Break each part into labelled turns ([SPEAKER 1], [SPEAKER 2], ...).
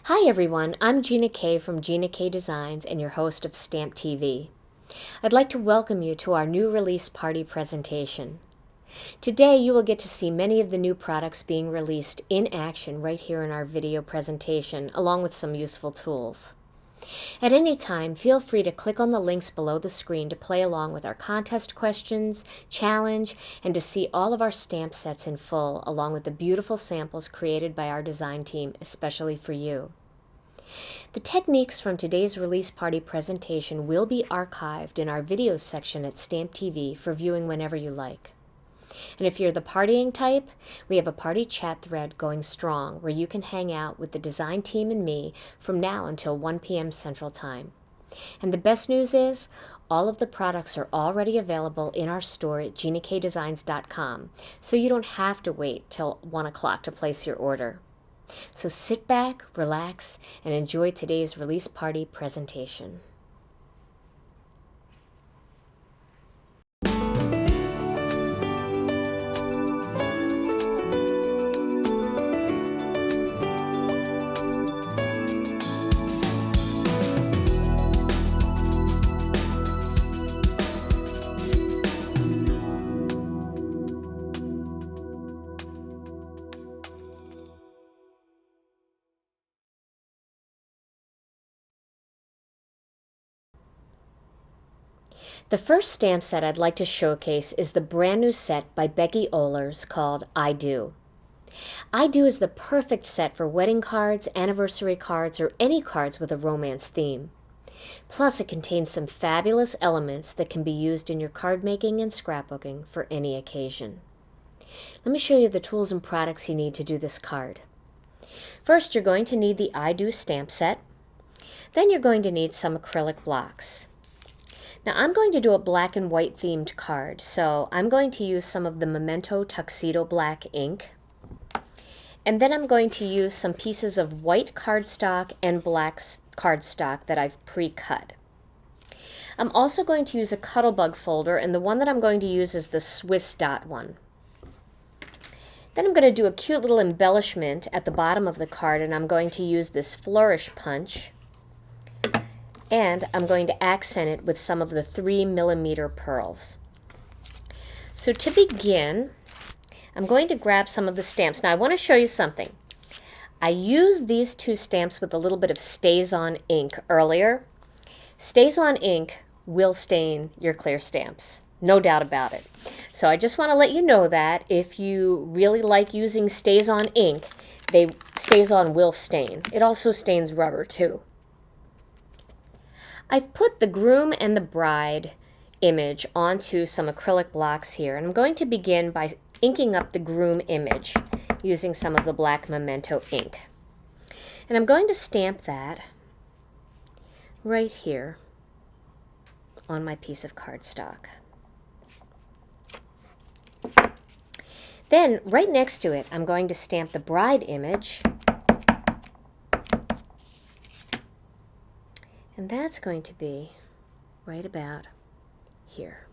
[SPEAKER 1] Hi everyone, I'm Gina Kay from Gina Kay Designs and your host of Stamp TV. I'd like to welcome you to our new release party presentation. Today you will get to see many of the new products being released in action right here in our video presentation, along with some useful tools. At any time, feel free to click on the links below the screen to play along with our contest questions, challenge, and to see all of our stamp sets in full, along with the beautiful samples created by our design team, especially for you. The techniques from today's release party presentation will be archived in our videos section at Stamp TV for viewing whenever you like. And if you're the partying type, we have a party chat thread going strong where you can hang out with the design team and me from now until 1 p.m. Central Time. And the best news is, all of the products are already available in our store at GinaKDesigns.com, so you don't have to wait till 1 o'clock to place your order. So sit back, relax, and enjoy today's release party presentation. The first stamp set I'd like to showcase is the brand new set by Becky Ohlers called I Do. I Do is the perfect set for wedding cards, anniversary cards, or any cards with a romance theme. Plus, it contains some fabulous elements that can be used in your card making and scrapbooking for any occasion. Let me show you the tools and products you need to do this card. First, you're going to need the I Do stamp set. Then you're going to need some acrylic blocks. Now I'm going to do a black and white themed card, so I'm going to use some of the Memento Tuxedo Black ink. And then I'm going to use some pieces of white cardstock and black cardstock that I've pre-cut. I'm also going to use a Cuttlebug folder, and the one that I'm going to use is the Swiss dot one. Then I'm going to do a cute little embellishment at the bottom of the card, and I'm going to use this flourish punch. And I'm going to accent it with some of the 3mm pearls. So to begin, I'm going to grab some of the stamps. Now I want to show you something. I used these two stamps with a little bit of StazOn ink earlier. StazOn ink will stain your clear stamps, no doubt about it. So I just want to let you know that if you really like using StazOn ink, StazOn will stain. It also stains rubber too. I've put the groom and the bride image onto some acrylic blocks here, and I'm going to begin by inking up the groom image using some of the black Memento ink. And I'm going to stamp that right here on my piece of cardstock. Then, right next to it, I'm going to stamp the bride image. And that's going to be right about here.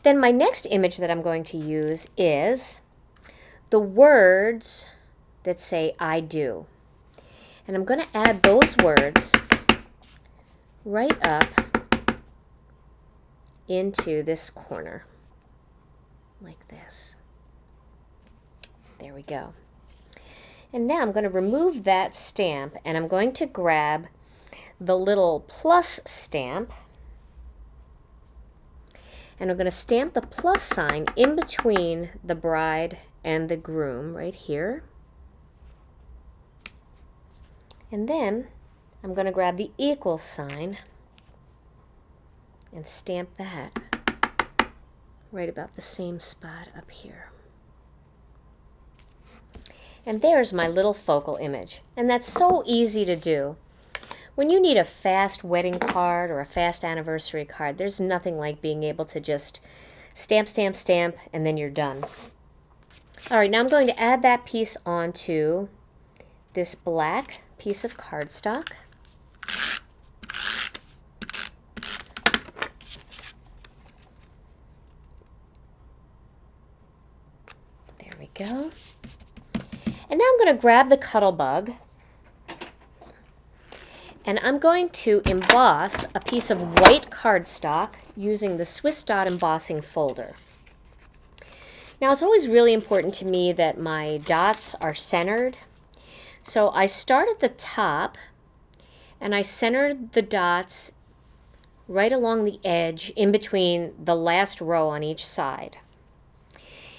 [SPEAKER 1] Then my next image that I'm going to use is the words that say I do. And I'm going to add those words right up into this corner, like this. There we go. And now I'm going to remove that stamp, and I'm going to grab the little plus stamp, and I'm going to stamp the plus sign in between the bride and the groom right here. And then I'm going to grab the equal sign and stamp that right about the same spot up here. And there's my little focal image. And that's so easy to do. When you need a fast wedding card or a fast anniversary card, there's nothing like being able to just stamp, stamp, stamp, and then you're done. All right, now I'm going to add that piece onto this black piece of cardstock. There we go. And now I'm going to grab the Cuttlebug, and I'm going to emboss a piece of white cardstock using the Swiss Dot embossing folder. Now it's always really important to me that my dots are centered. So I start at the top and I center the dots right along the edge in between the last row on each side.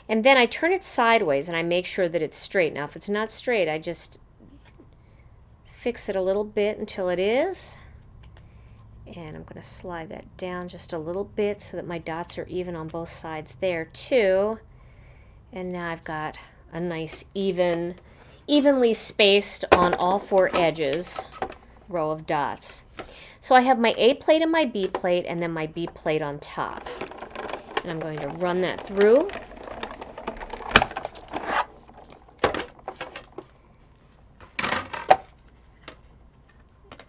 [SPEAKER 1] And then I turn it sideways and I make sure that it's straight. Now if it's not straight, I just fix it a little bit until it is. And I'm going to slide that down just a little bit so that my dots are even on both sides there too. And now I've got a nice evenly spaced on all four edges row of dots. So I have my A plate and my B plate and then my B plate on top. And I'm going to run that through.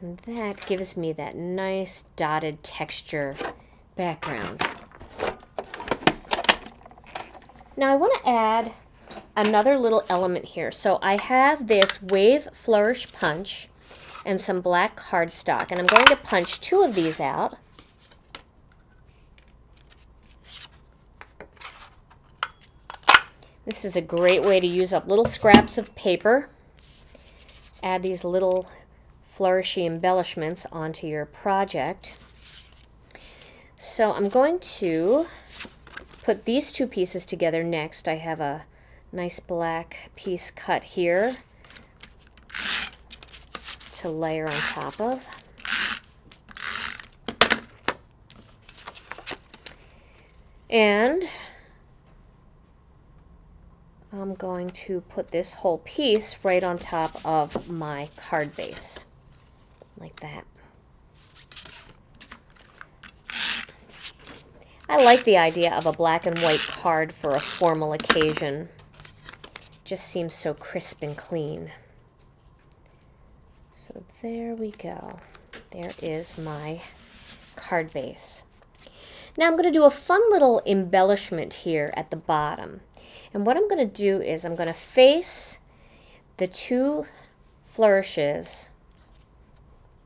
[SPEAKER 1] And that gives me that nice dotted texture background. Now I want to add another little element here. So I have this Wave Flourish Punch and some black cardstock, and I'm going to punch two of these out. This is a great way to use up little scraps of paper. Add these little flourishy embellishments onto your project. So I'm going to put these two pieces together next. I have a nice black piece cut here to layer on top of. And I'm going to put this whole piece right on top of my card base, like that. I like the idea of a black and white card for a formal occasion. Just seems so crisp and clean. So there we go. There is my card base. Now I'm going to do a fun little embellishment here at the bottom. And what I'm going to do is I'm going to face the two flourishes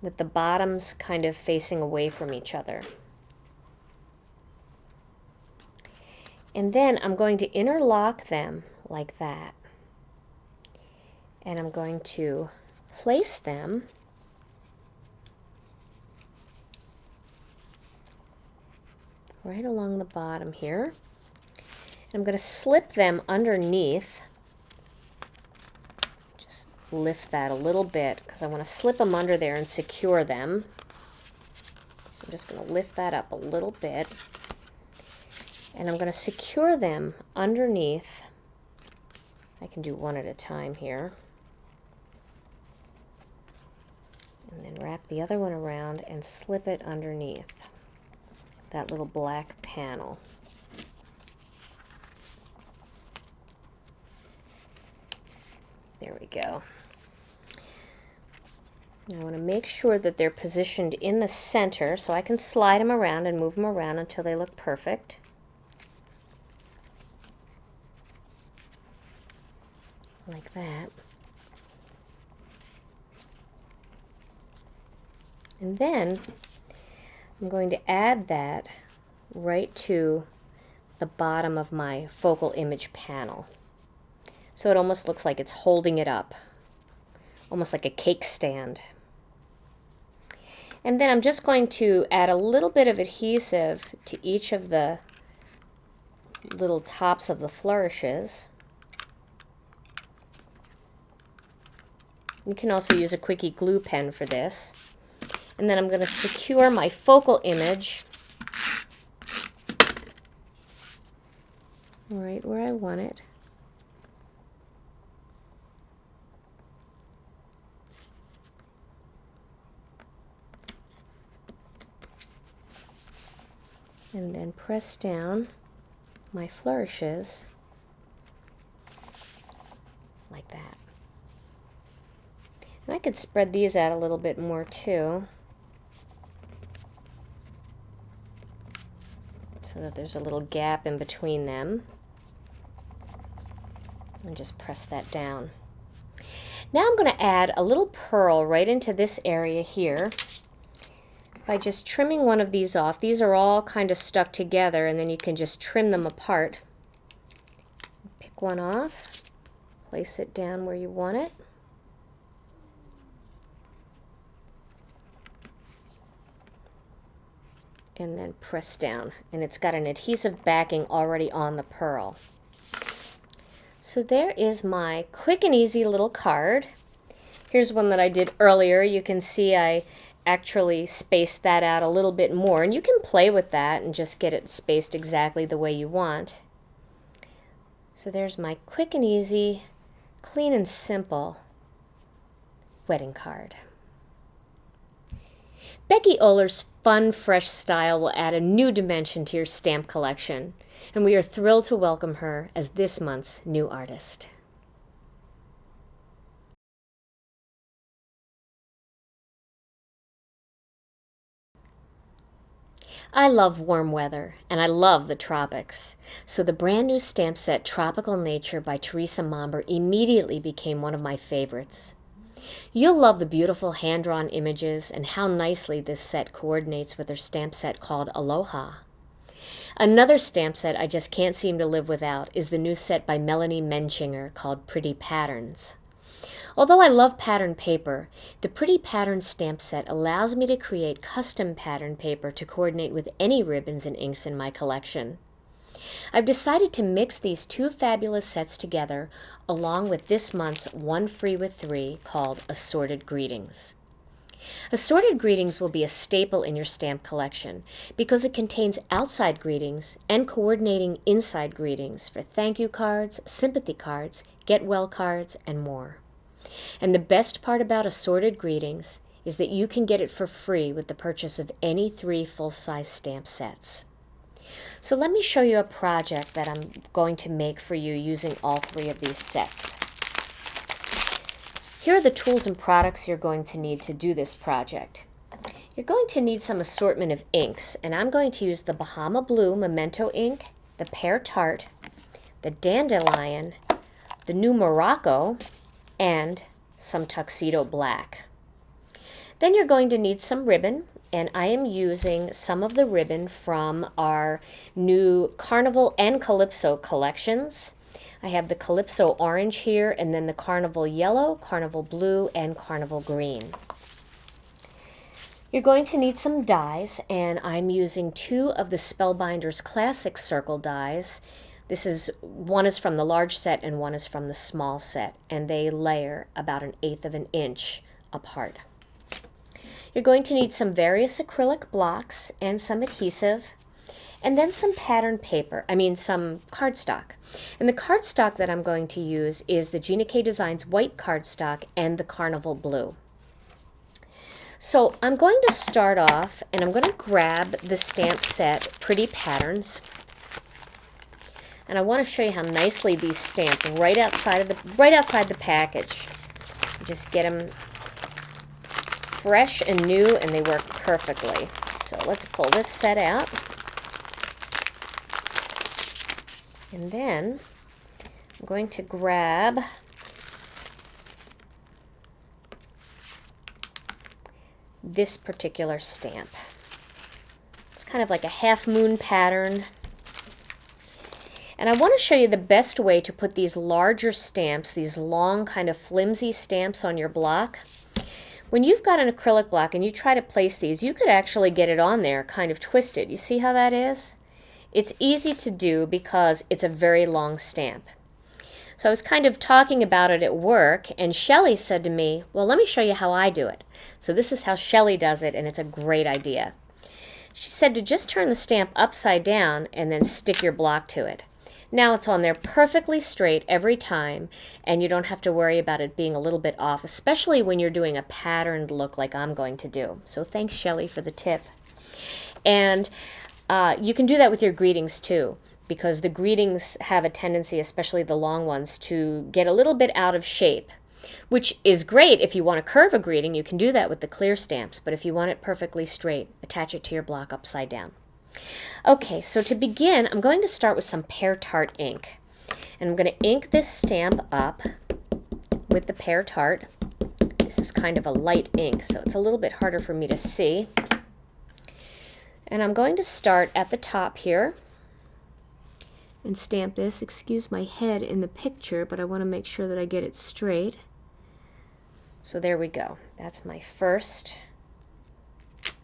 [SPEAKER 1] with the bottoms kind of facing away from each other. And then I'm going to interlock them like that. And I'm going to place them right along the bottom here. I'm going to slip them underneath. Just lift that a little bit because I want to slip them under there and secure them. So I'm just going to lift that up a little bit. And I'm going to secure them underneath. I can do one at a time here. And then wrap the other one around and slip it underneath that little black panel. There we go. Now I want to make sure that they're positioned in the center so I can slide them around and move them around until they look perfect. Like that. And then I'm going to add that right to the bottom of my focal image panel. So it almost looks like it's holding it up, almost like a cake stand. And then I'm just going to add a little bit of adhesive to each of the little tops of the flourishes. You can also use a quickie glue pen for this. And then I'm going to secure my focal image right where I want it. And then press down my flourishes like that. And I could spread these out a little bit more too, so that there's a little gap in between them. And just press that down. Now I'm going to add a little pearl right into this area here by just trimming one of these off. These are all kind of stuck together, and then you can just trim them apart. Pick one off, place it down where you want it. And then press down, and it's got an adhesive backing already on the pearl. So there is my quick and easy little card. Here's one that I did earlier. You can see I actually spaced that out a little bit more, and you can play with that and just get it spaced exactly the way you want. So there's my quick and easy, clean and simple wedding card. Becky Ohlers' fun, fresh style will add a new dimension to your stamp collection, and we are thrilled to welcome her as this month's new artist. I love warm weather, and I love the tropics, so the brand new stamp set Tropical Nature by Teresa Momber immediately became one of my favorites. You'll love the beautiful hand-drawn images and how nicely this set coordinates with her stamp set called Aloha. Another stamp set I just can't seem to live without is the new set by Melanie Menchinger called Pretty Patterns. Although I love pattern paper, the Pretty Patterns stamp set allows me to create custom pattern paper to coordinate with any ribbons and inks in my collection. I've decided to mix these two fabulous sets together along with this month's One Free with 3 called Assorted Greetings. Assorted Greetings will be a staple in your stamp collection because it contains outside greetings and coordinating inside greetings for thank you cards, sympathy cards, get well cards, and more. And the best part about Assorted Greetings is that you can get it for free with the purchase of any 3 full-size stamp sets. So let me show you a project that I'm going to make for you using all 3 of these sets. Here are the tools and products you're going to need to do this project. You're going to need some assortment of inks, and I'm going to use the Bahama Blue Memento ink, the Pear Tart, the Dandelion, the New Morocco, and some Tuxedo Black. Then you're going to need some ribbon, and I am using some of the ribbon from our new Carnival and Calypso collections. I have the Calypso Orange here, and then the Carnival Yellow, Carnival Blue, and Carnival Green. You're going to need some dies, and I'm using 2 of the Spellbinders Classic Circle dies. One is from the large set and one is from the small set, and they layer about 1/8 of an inch apart. You're going to need some various acrylic blocks and some adhesive, and then some pattern paper, some cardstock. And the cardstock that I'm going to use is the Gina K Designs white cardstock and the Carnival Blue. So I'm going to start off, and I'm going to grab the stamp set Pretty Patterns. And I want to show you how nicely these stamp right outside the package. Just get them fresh and new, and they work perfectly. So let's pull this set out. And then I'm going to grab this particular stamp. It's kind of like a half moon pattern. And I want to show you the best way to put these larger stamps, these long kind of flimsy stamps on your block. When you've got an acrylic block and you try to place these, you could actually get it on there kind of twisted. You see how that is? It's easy to do because it's a very long stamp. So I was kind of talking about it at work, and Shelley said to me, well, let me show you how I do it. So this is how Shelley does it, and it's a great idea. She said to just turn the stamp upside down and then stick your block to it. Now it's on there perfectly straight every time, and you don't have to worry about it being a little bit off, especially when you're doing a patterned look like I'm going to do. So thanks, Shelley, for the tip. And you can do that with your greetings too, because the greetings have a tendency, especially the long ones, to get a little bit out of shape, which is great if you want to curve a greeting. You can do that with the clear stamps, but if you want it perfectly straight, attach it to your block upside down. Okay, so to begin, I'm going to start with some Pear Tart ink. And I'm going to ink this stamp up with the Pear Tart. This is kind of a light ink, so it's a little bit harder for me to see. And I'm going to start at the top here and stamp this. Excuse my head in the picture, but I want to make sure that I get it straight. So there we go. That's my first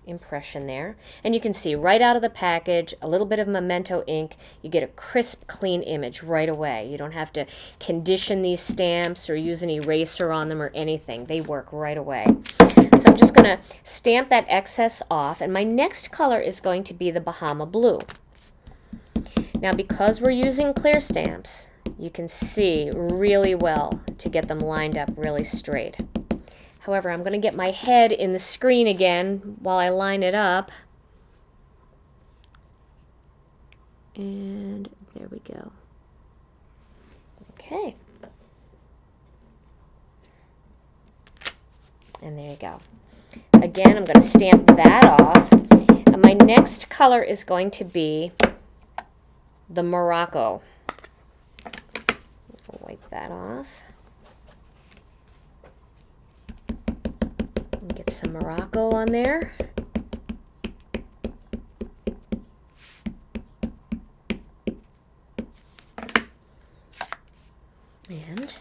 [SPEAKER 1] impression there. And you can see right out of the package, a little bit of Memento ink, you get a crisp, clean image right away. You don't have to condition these stamps or use an eraser on them or anything. They work right away. So I'm just going to stamp that excess off, and my next color is going to be the Bahama Blue. Now, because we're using clear stamps, you can see really well to get them lined up really straight. However, I'm going to get my head in the screen again while I line it up. And there we go. Okay. And there you go. Again, I'm going to stamp that off. And my next color is going to be the Morocco. I'll wipe that off. And get some Morocco on there. And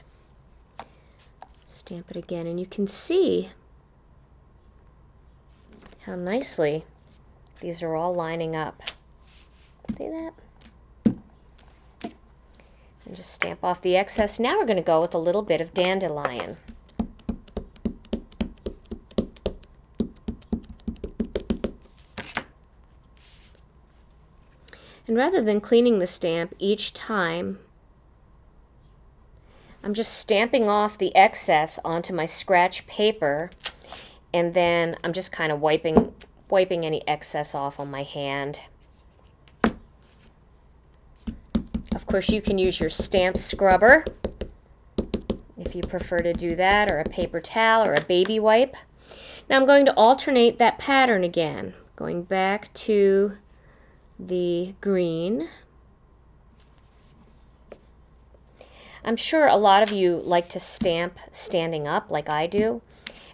[SPEAKER 1] stamp it again, and you can see how nicely these are all lining up. See that? And just stamp off the excess. Now we're going to go with a little bit of dandelion. And rather than cleaning the stamp each time, I'm just stamping off the excess onto my scratch paper, and then I'm just kind of wiping any excess off on my hand. Of course, you can use your stamp scrubber if you prefer to do that, or a paper towel or a baby wipe. Now I'm going to alternate that pattern again, going back to the green. I'm sure a lot of you like to stamp standing up like I do.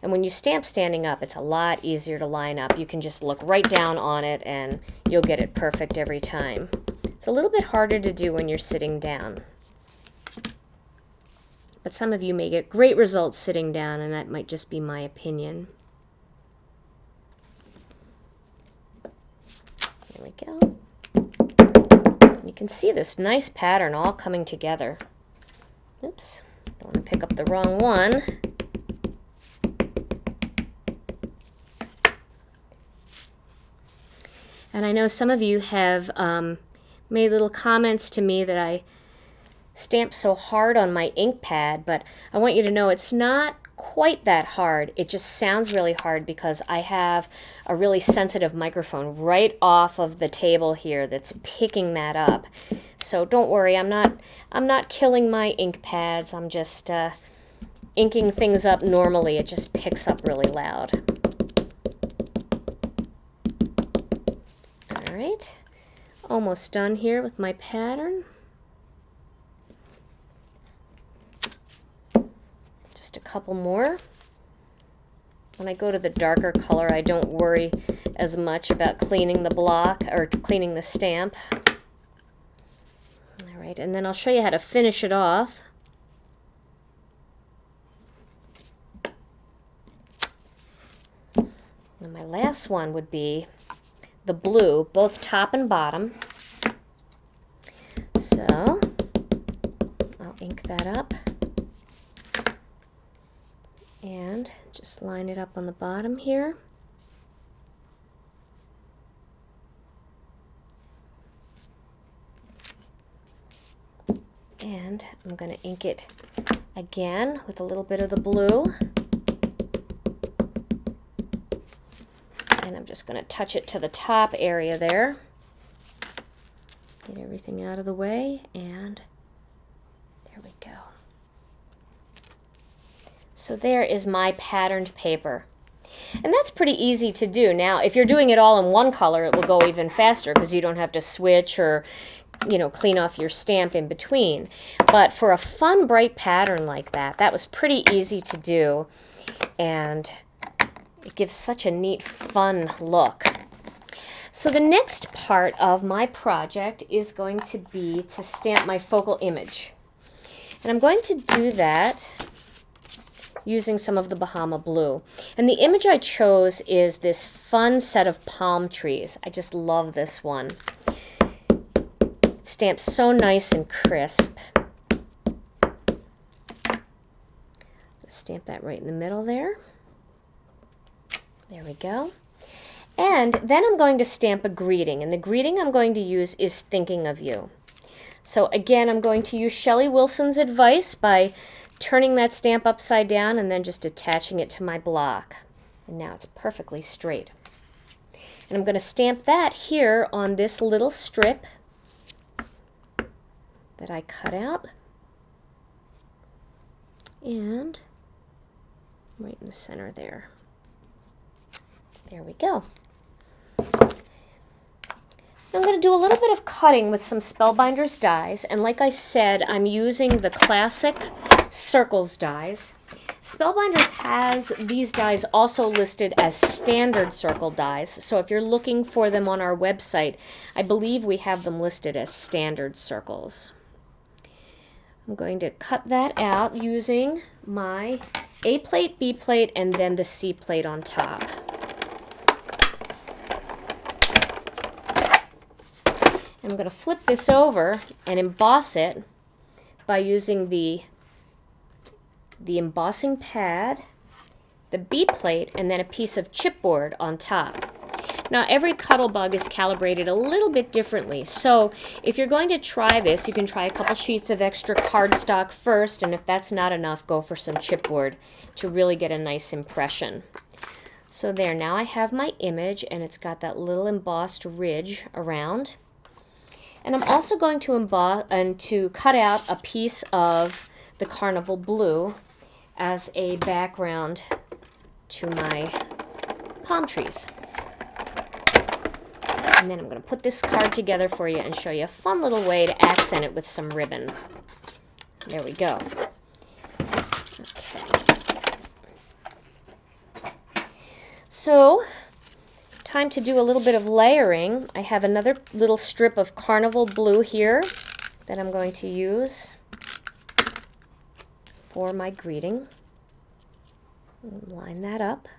[SPEAKER 1] And when you stamp standing up, it's a lot easier to line up. You can just look right down on it and you'll get it perfect every time. It's a little bit harder to do when you're sitting down. But some of you may get great results sitting down, and that might just be my opinion. There we go. You can see this nice pattern all coming together. Oops, don't want to pick up the wrong one. And I know some of you have made little comments to me that I stamp so hard on my ink pad, but I want you to know it's not quite that hard. It just sounds really hard because I have a really sensitive microphone right off of the table here that's picking that up. So don't worry, I'm not killing my ink pads. I'm just inking things up normally. It just picks up really loud. All right, almost done here with my pattern. Just a couple more. When I go to the darker color, I don't worry as much about cleaning the block or cleaning the stamp. All right, and then I'll show you how to finish it off. And my last one would be the blue, both top and bottom. So I'll ink that up and just line it up on the bottom here. And I'm going to ink it again with a little bit of the blue. And I'm just going to touch it to the top area there. Get everything out of the way, and there we go. So there is my patterned paper. And that's pretty easy to do. Now, if you're doing it all in one color, it will go even faster because you don't have to switch or you know, clean off your stamp in between. But for a fun, bright pattern like that, that was pretty easy to do, and it gives such a neat, fun look. So the next part of my project is going to be to stamp my focal image. And I'm going to do that using some of the Bahama Blue. And the image I chose is this fun set of palm trees. I just love this one. It stamps so nice and crisp. Stamp that right in the middle there. There we go. And then I'm going to stamp a greeting, and the greeting I'm going to use is Thinking of You. So again, I'm going to use Shelley Wilson's advice by turning that stamp upside down and then just attaching it to my block. And now it's perfectly straight. And I'm going to stamp that here on this little strip that I cut out. And right in the center there. There we go. I'm going to do a little bit of cutting with some Spellbinders dies, and like I said, I'm using the classic circles dies. Spellbinders has these dies also listed as standard circle dies, so if you're looking for them on our website, I believe we have them listed as standard circles. I'm going to cut that out using my A plate, B plate, and then the C plate on top. I'm going to flip this over and emboss it by using the embossing pad, the B plate, and then a piece of chipboard on top. Now every Cuttlebug is calibrated a little bit differently, so if you're going to try this, you can try a couple sheets of extra cardstock first, and if that's not enough, go for some chipboard to really get a nice impression. So there, now I have my image, and it's got that little embossed ridge around. And I'm also going to emboss and to cut out a piece of the Carnival Blue as a background to my palm trees. And then I'm going to put this card together for you and show you a fun little way to accent it with some ribbon. There we go. Okay. So, time to do a little bit of layering. I have another little strip of Carnival Blue here that I'm going to use for my greeting. Line that up.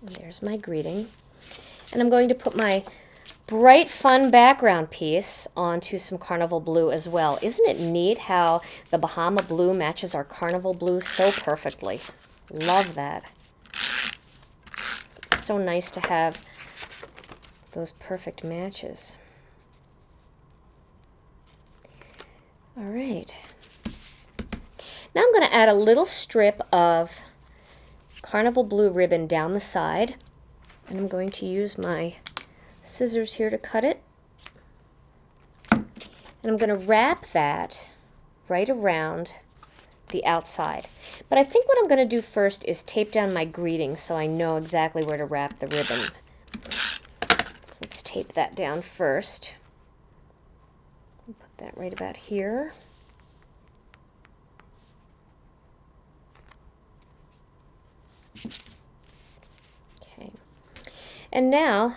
[SPEAKER 1] And there's my greeting. And I'm going to put my bright, fun background piece onto some Carnival Blue as well. Isn't it neat how the Bahama Blue matches our Carnival Blue so perfectly? Love that. It's so nice to have those perfect matches. All right. Now I'm going to add a little strip of Carnival Blue ribbon down the side, and I'm going to use my scissors here to cut it. And I'm going to wrap that right around the outside. But I think what I'm going to do first is tape down my greeting so I know exactly where to wrap the ribbon. So let's tape that down first. Put that right about here. Okay. And now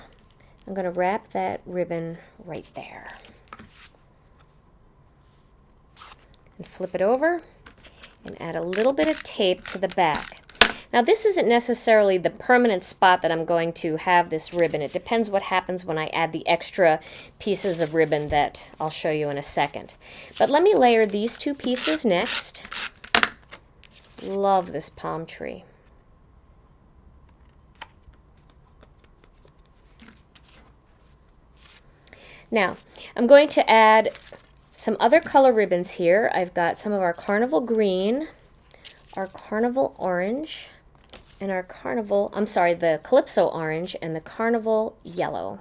[SPEAKER 1] I'm going to wrap that ribbon right there. And flip it over and add a little bit of tape to the back. Now this isn't necessarily the permanent spot that I'm going to have this ribbon. It depends what happens when I add the extra pieces of ribbon that I'll show you in a second. But let me layer these two pieces next. Love this palm tree. Now, I'm going to add some other color ribbons here. I've got some of our Carnival Green, our Carnival Orange, and our Carnival, the Calypso Orange and the Carnival Yellow.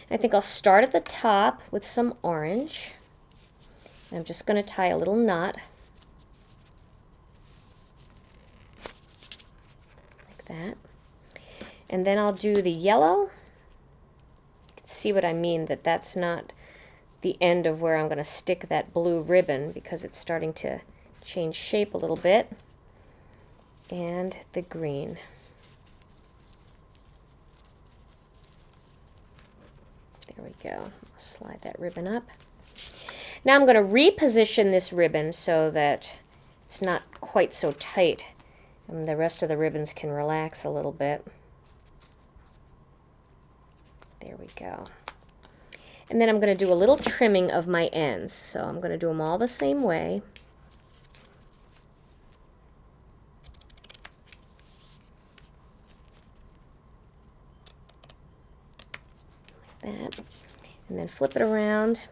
[SPEAKER 1] I think I'll start at the top with some orange. I'm just going to tie a little knot like that. And then I'll do the yellow see what I mean, that that's not the end of where I'm going to stick that blue ribbon, because it's starting to change shape a little bit. And the green. There we go. I'll slide that ribbon up. Now I'm going to reposition this ribbon so that it's not quite so tight, and the rest of the ribbons can relax a little bit. There we go. And then I'm going to do a little trimming of my ends. So I'm going to do them all the same way. Like that. And then flip it around.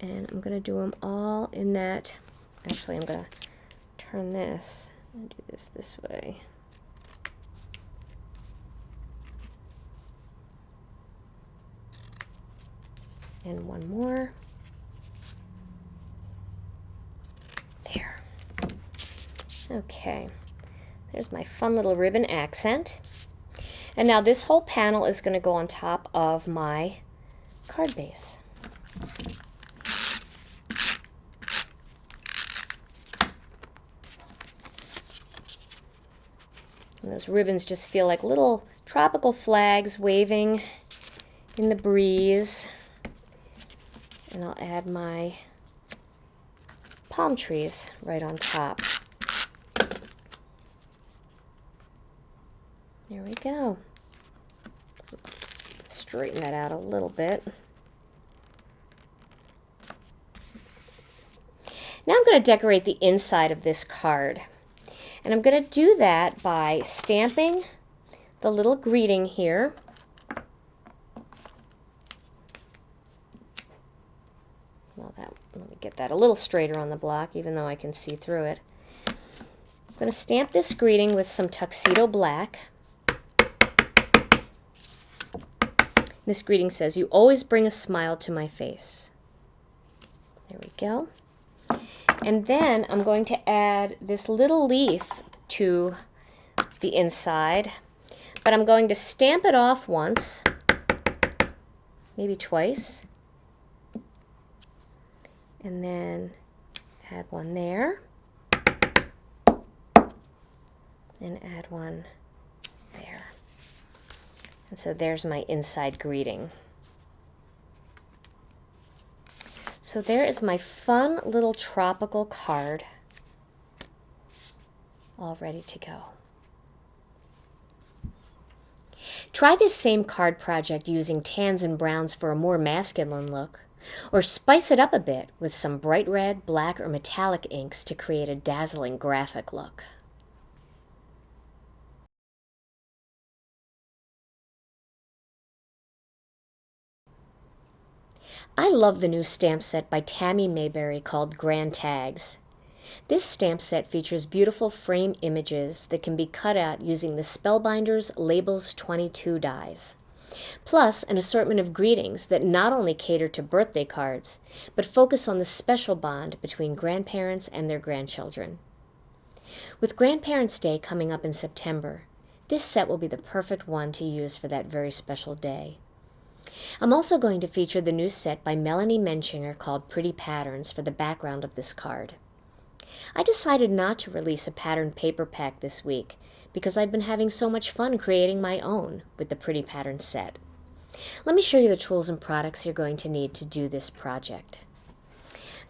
[SPEAKER 1] And I'm going to do them all in that. Actually, I'm going to turn this and do this way. And one more. There. Okay. There's my fun little ribbon accent. And now this whole panel is going to go on top of my card base. And those ribbons just feel like little tropical flags waving in the breeze. And I'll add my palm trees right on top. There we go. Let's straighten that out a little bit. Now I'm going to decorate the inside of this card. And I'm going to do that by stamping the little greeting here. Well, let me get that a little straighter on the block, even though I can see through it. I'm going to stamp this greeting with some tuxedo black. This greeting says, "You always bring a smile to my face." There we go. And then I'm going to add this little leaf to the inside, but I'm going to stamp it off once, maybe twice, and then add one there, and add one there. And so there's my inside greeting. So there is my fun little tropical card, all ready to go. Try this same card project using tans and browns for a more masculine look, or spice it up a bit with some bright red, black, or metallic inks to create a dazzling graphic look. I love the new stamp set by Tammy Mayberry called Grand Tags. This stamp set features beautiful frame images that can be cut out using the Spellbinders Labels 22 dies, plus an assortment of greetings that not only cater to birthday cards, but focus on the special bond between grandparents and their grandchildren. With Grandparents' Day coming up in September, this set will be the perfect one to use for that very special day. I'm also going to feature the new set by Melanie Menchinger called Pretty Patterns for the background of this card. I decided not to release a patterned paper pack this week because I've been having so much fun creating my own with the Pretty Patterns set. Let me show you the tools and products you're going to need to do this project.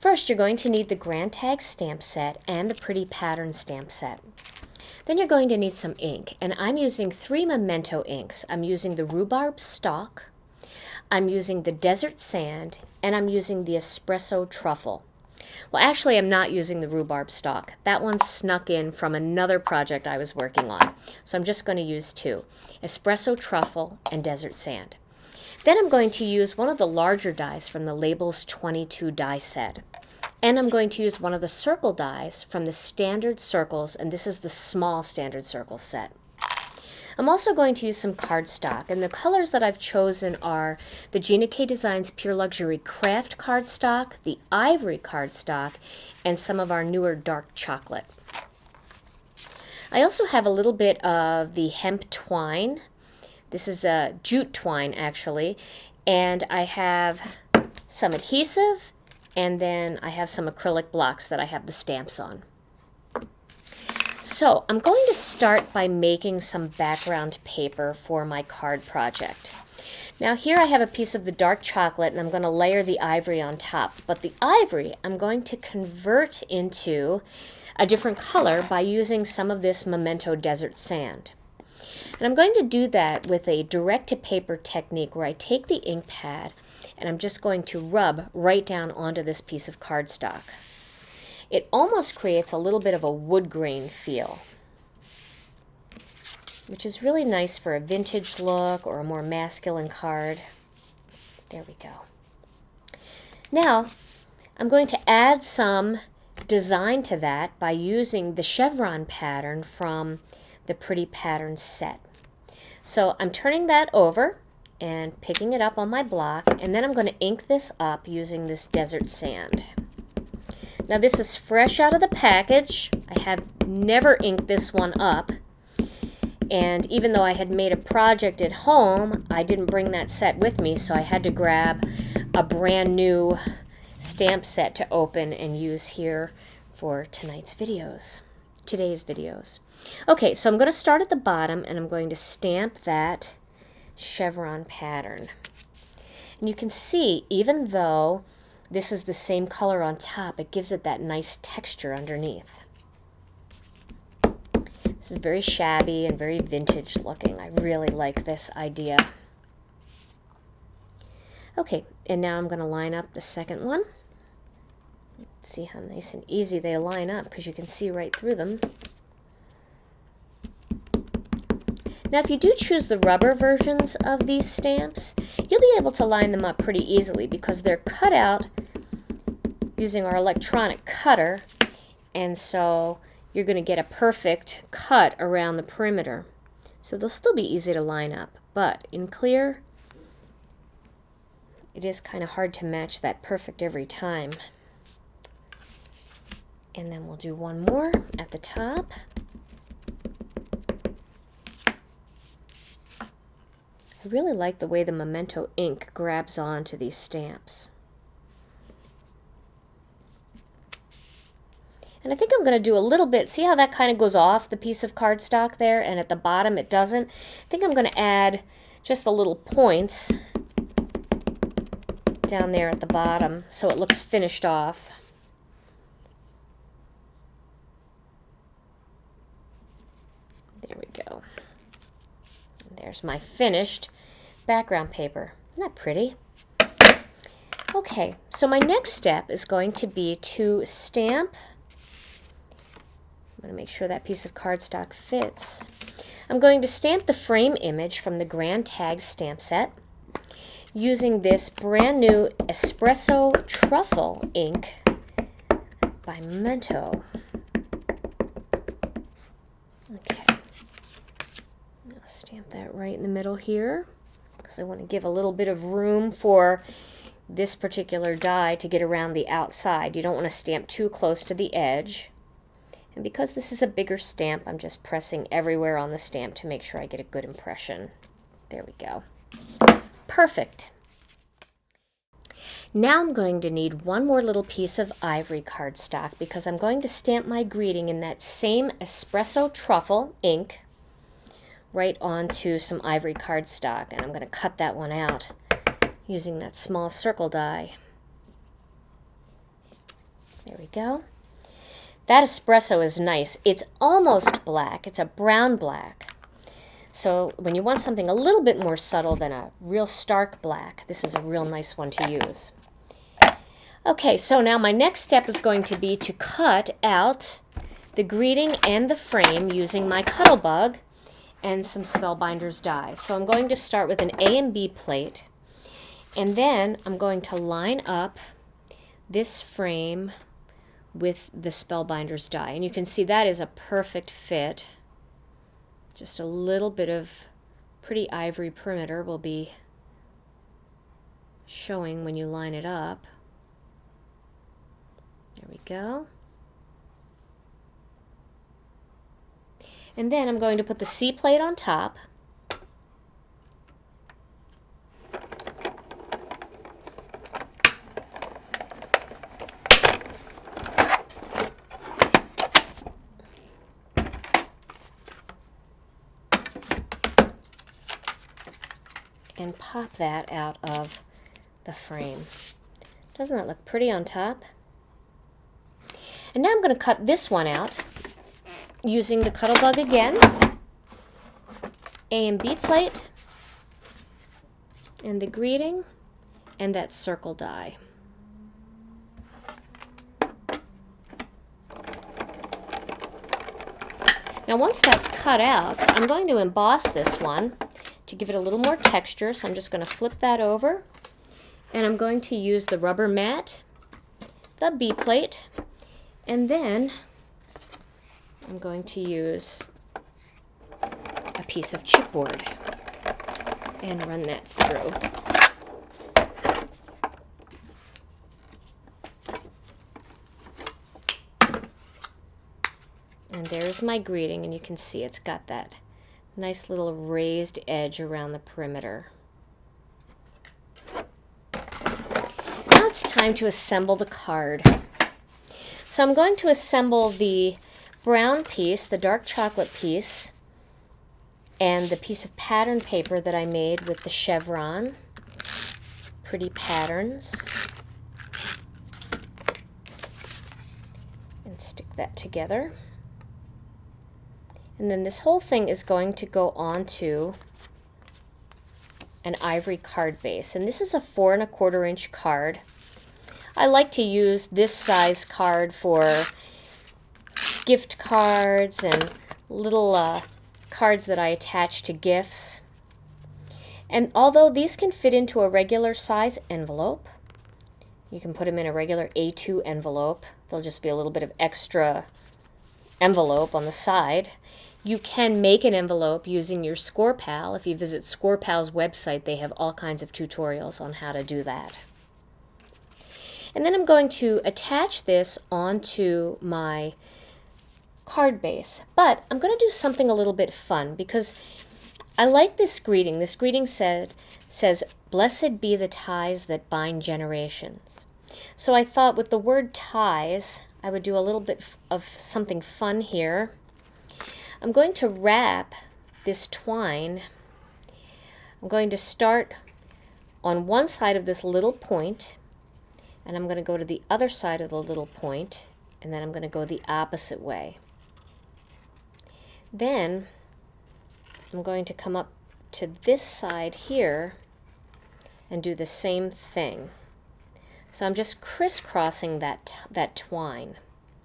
[SPEAKER 1] First, you're going to need the Grand Tag stamp set and the Pretty Patterns stamp set. Then you're going to need some ink, and I'm using 3 Memento inks. I'm using the Rhubarb Stalk, I'm using the Desert Sand, and I'm using the Espresso Truffle. Well, actually, I'm not using the Rhubarb Stalk. That one snuck in from another project I was working on. So I'm just going to use 2, Espresso Truffle and Desert Sand. Then I'm going to use one of the larger dies from the Labels 22 die set. And I'm going to use one of the circle dies from the Standard Circles, and this is the small Standard Circle set. I'm also going to use some cardstock, and the colors that I've chosen are the Gina K Designs Pure Luxury Craft cardstock, the Ivory cardstock, and some of our newer dark chocolate. I also have a little bit of the hemp twine. This is a jute twine, actually, And I have some adhesive, and then I have some acrylic blocks that I have the stamps on. So I'm going to start by making some background paper for my card project. Now here I have a piece of the dark chocolate, and I'm going to layer the ivory on top. But the ivory I'm going to convert into a different color by using some of this Memento Desert Sand. And I'm going to do that with a direct-to-paper technique where I take the ink pad and I'm just going to rub right down onto this piece of cardstock. It almost creates a little bit of a wood grain feel, which is really nice for a vintage look or a more masculine card. There we go. Now, I'm going to add some design to that by using the chevron pattern from the Pretty Patterns set. So I'm turning that over and picking it up on my block, and then I'm going to ink this up using this desert sand. Now this is fresh out of the package. I have never inked this one up, and even though I had made a project at home, I didn't bring that set with me, so I had to grab a brand new stamp set to open and use here for today's videos. Okay, so I'm going to start at the bottom and I'm going to stamp that chevron pattern. And you can see, even though this is the same color on top, it gives it that nice texture underneath. This is very shabby and very vintage looking. I really like this idea. Okay, and now I'm going to line up the second one. Let's see how nice and easy they line up, because you can see right through them. Now if you do choose the rubber versions of these stamps, you'll be able to line them up pretty easily because they're cut out using our electronic cutter, and so you're going to get a perfect cut around the perimeter. So they'll still be easy to line up, but in clear, it is kind of hard to match that perfect every time. And then we'll do one more at the top. I really like the way the Memento ink grabs onto these stamps. And I think I'm going to do a little bit, see how that kind of goes off the piece of cardstock there, and at the bottom it doesn't? I think I'm going to add just the little points down there at the bottom so it looks finished off. There we go. And there's my finished background paper. Isn't that pretty? Okay, so my next step is going to be to stamp. I'm going to make sure that piece of cardstock fits. I'm going to stamp the frame image from the Grand Tag stamp set using this brand new Espresso Truffle ink by Memento. Okay, I'll stamp that right in the middle here because I want to give a little bit of room for this particular die to get around the outside. You don't want to stamp too close to the edge. And because this is a bigger stamp, I'm just pressing everywhere on the stamp to make sure I get a good impression. There we go. Perfect. Now I'm going to need one more little piece of ivory cardstock because I'm going to stamp my greeting in that same Espresso Truffle ink right onto some ivory cardstock. And I'm going to cut that one out using that small circle die. There we go. That espresso is nice. It's almost black. It's a brown black. So when you want something a little bit more subtle than a real stark black, this is a real nice one to use. Okay, so now my next step is going to be to cut out the greeting and the frame using my Cuttlebug and some Spellbinders dies. So I'm going to start with an A and B plate, and then I'm going to line up this frame with the Spellbinders die. And you can see that is a perfect fit. Just a little bit of pretty ivory perimeter will be showing when you line it up. There we go. And then I'm going to put the C plate on top. and pop that out of the frame. Doesn't that look pretty on top? And now I'm going to cut this one out using the Cuttlebug again, A and B plate, and the greeting, and that circle die. Now once that's cut out, I'm going to emboss this one to give it a little more texture, so I'm just going to flip that over, and I'm going to use the rubber mat, the B plate, and then I'm going to use a piece of chipboard and run that through. And there's my greeting, and you can see it's got that nice little raised edge around the perimeter. Now it's time to assemble the card. So I'm going to assemble the brown piece, the dark chocolate piece, and the piece of pattern paper that I made with the chevron. Pretty patterns. And stick that together. And then this whole thing is going to go onto an ivory card base. And this is a 4 1/4 inch card. I like to use this size card for gift cards and little cards that I attach to gifts. And although these can fit into a regular size envelope, you can put them in a regular A2 envelope. There'll just be a little bit of extra envelope on the side. You can make an envelope using your ScorePal. If you visit ScorePal's website, they have all kinds of tutorials on how to do that. And then I'm going to attach this onto my card base. But I'm going to do something a little bit fun because I like this greeting. This greeting says, "Blessed be the ties that bind generations." So I thought with the word ties, I would do a little bit of something fun here. I'm going to wrap this twine. I'm going to start on one side of this little point, and I'm going to go to the other side of the little point, and then I'm going to go the opposite way. Then I'm going to come up to this side here and do the same thing. So I'm just crisscrossing that twine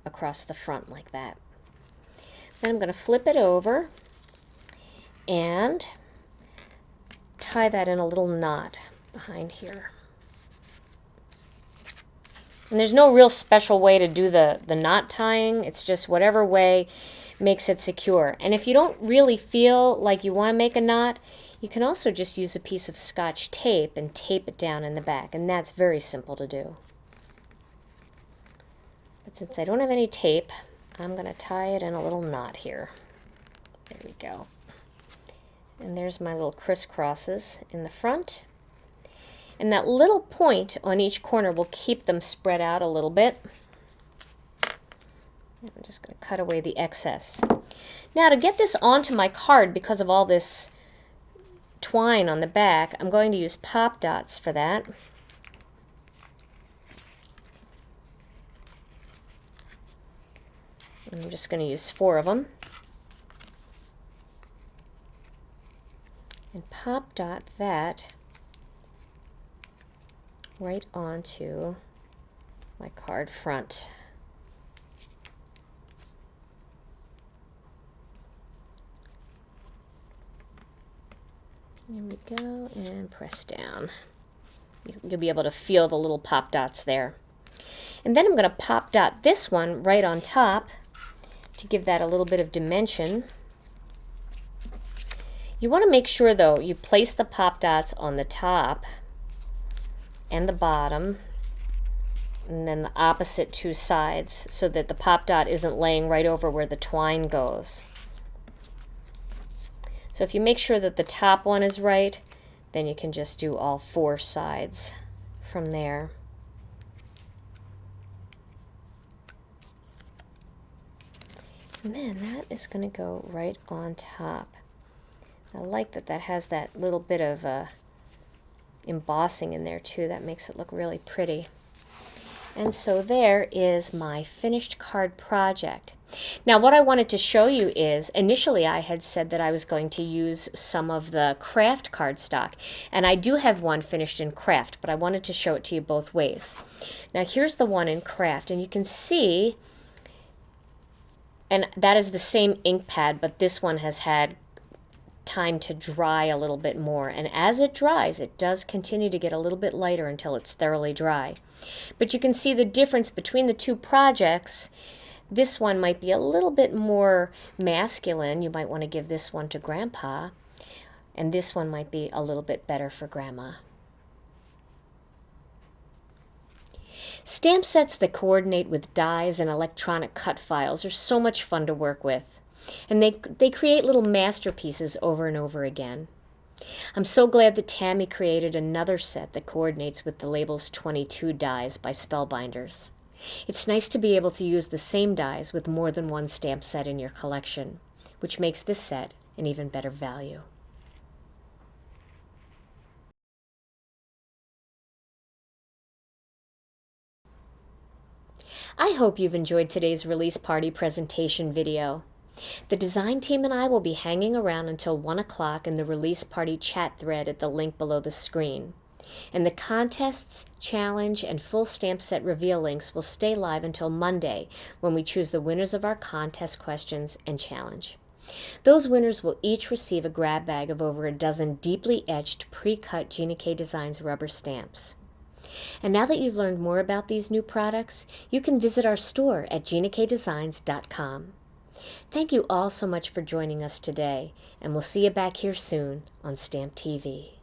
[SPEAKER 1] across the front like that. Then I'm going to flip it over and tie that in a little knot behind here. And there's no real special way to do the knot tying. It's just whatever way makes it secure. And if you don't really feel like you want to make a knot, you can also just use a piece of Scotch tape and tape it down in the back. And that's very simple to do. But since I don't have any tape, I'm going to tie it in a little knot here. There we go. And there's my little crisscrosses in the front. And that little point on each corner will keep them spread out a little bit. And I'm just going to cut away the excess. Now to get this onto my card, because of all this twine on the back, I'm going to use pop dots for that. I'm just going to use 4 of them. And pop dot that right onto my card front. There we go, and press down. You'll be able to feel the little pop dots there. And then I'm going to pop dot this one right on top to give that a little bit of dimension. You want to make sure, though, you place the pop dots on the top and the bottom, and then the opposite 2 sides, so that the pop dot isn't laying right over where the twine goes. So if you make sure that the top one is right, then you can just do all 4 sides from there. And then that is going to go right on top. I like that that has that little bit of a embossing in there too. That makes it look really pretty. And so there is my finished card project. Now what I wanted to show you is, initially I had said that I was going to use some of the craft cardstock, and I do have one finished in craft, but I wanted to show it to you both ways. Now here's the one in craft, and you can see, and that is the same ink pad, but this one has had time to dry a little bit more, and as it dries it does continue to get a little bit lighter until it's thoroughly dry. But you can see the difference between the two projects. This one might be a little bit more masculine. You might want to give this one to Grandpa, and this one might be a little bit better for Grandma. Stamp sets that coordinate with dies and electronic cut files are so much fun to work with. And they create little masterpieces over and over again. I'm so glad that Tammy created another set that coordinates with the Labels 22 dies by Spellbinders. It's nice to be able to use the same dies with more than one stamp set in your collection, which makes this set an even better value. I hope you've enjoyed today's release party presentation video. The design team and I will be hanging around until 1 o'clock in the release party chat thread at the link below the screen. And the contests, challenge, and full stamp set reveal links will stay live until Monday, when we choose the winners of our contest questions and challenge. Those winners will each receive a grab bag of over a dozen deeply etched, pre-cut Gina K Designs rubber stamps. And now that you've learned more about these new products, you can visit our store at GinaKDesigns.com. Thank you all so much for joining us today, and we'll see you back here soon on Stamp TV.